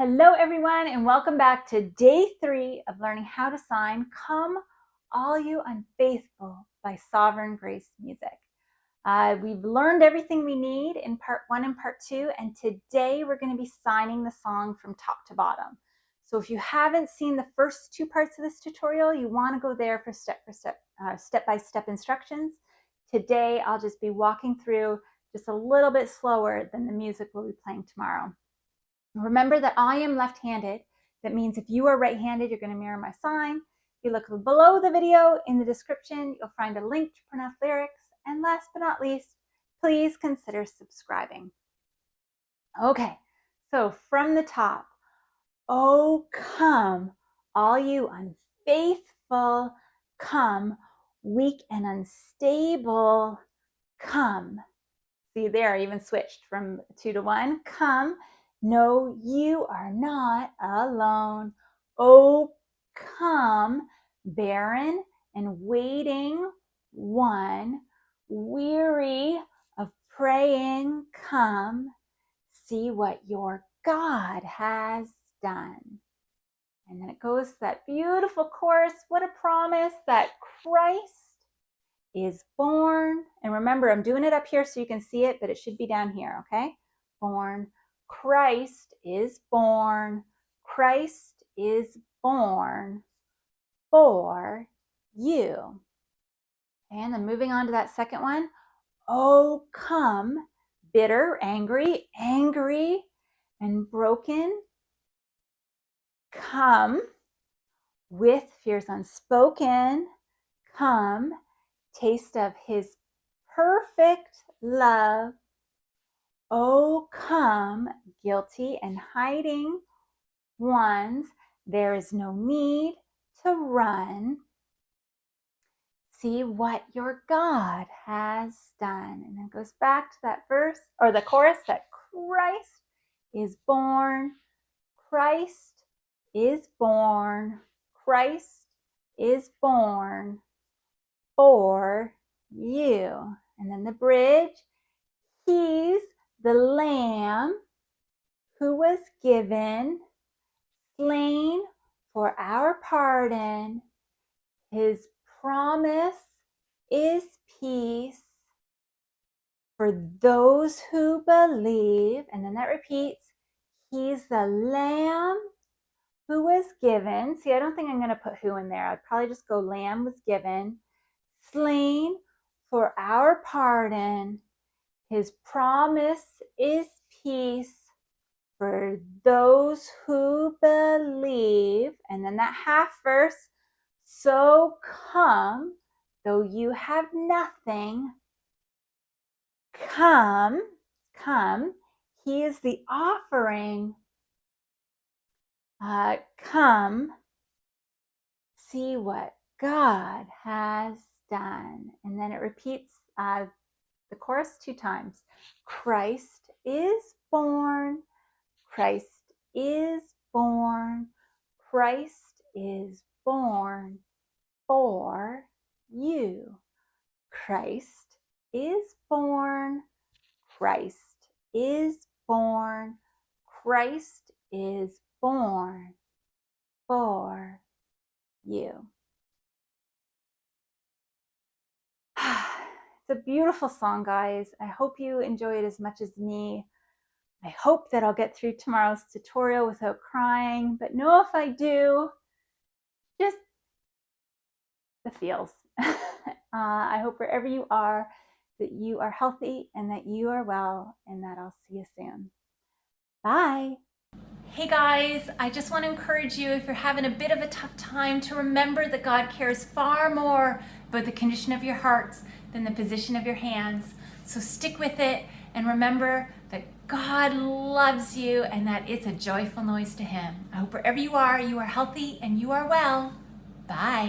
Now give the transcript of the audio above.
Hello everyone, and welcome back to day 3 of learning how to sign Come All You Unfaithful by Sovereign Grace Music. We've learned everything we need in part 1 and part 2, and today we're going to be signing the song from top to bottom. So if you haven't seen the first 2 parts of this tutorial, you want to go there for step-by-step instructions. Today I'll just be walking through just a little bit slower than the music we'll be playing tomorrow. Remember that I am left-handed. That means if you are right-handed, you're going to mirror my sign. If you look below the video in the description, you'll find a link to print off lyrics. And last but not least, please consider subscribing. Okay, so from the top, oh, come, all you unfaithful, come, weak and unstable, come. See there, I even switched from 2 to 1. Come. No, you are not alone. Oh, come, barren and waiting one, weary of praying, come, see what your God has done. And then it goes to that beautiful chorus. What a promise that Christ is born. And remember, I'm doing it up here so you can see it, but it should be down here, okay? Born. Christ is born. Christ is born for you. And then moving on to that second one. Oh, come, bitter, angry, and broken. Come with fears unspoken. Come, taste of his perfect love. Oh, come, guilty and hiding ones, there is no need to run. See what your God has done. And then it goes back to that verse, or the chorus, that Christ is born. Christ is born. Christ is born for you. And then the bridge, he's the Lamb who was given, slain for our pardon. His promise is peace for those who believe. And then that repeats, he's the Lamb who was given. See, I don't think I'm going to put who in there. I'd probably just go Lamb was given, slain for our pardon. His promise is peace for those who believe. And then that half verse, so come, though you have nothing, come, he is the offering. Come, see what God has done. And then it repeats the chorus 2 times. Christ is born. Christ is born. Christ is born for you. Christ is born. Christ is born. Christ is born for you. It's a beautiful song, guys. I hope you enjoy it as much as me. I hope that I'll get through tomorrow's tutorial without crying, but know if I do, just the feels. I hope wherever you are, that you are healthy and that you are well, and that I'll see you soon. Bye. Hey guys, I just want to encourage you, if you're having a bit of a tough time, to remember that God cares far more about the condition of your hearts than the position of your hands. So stick with it and remember that God loves you and that it's a joyful noise to Him. I hope wherever you are healthy and you are well. Bye.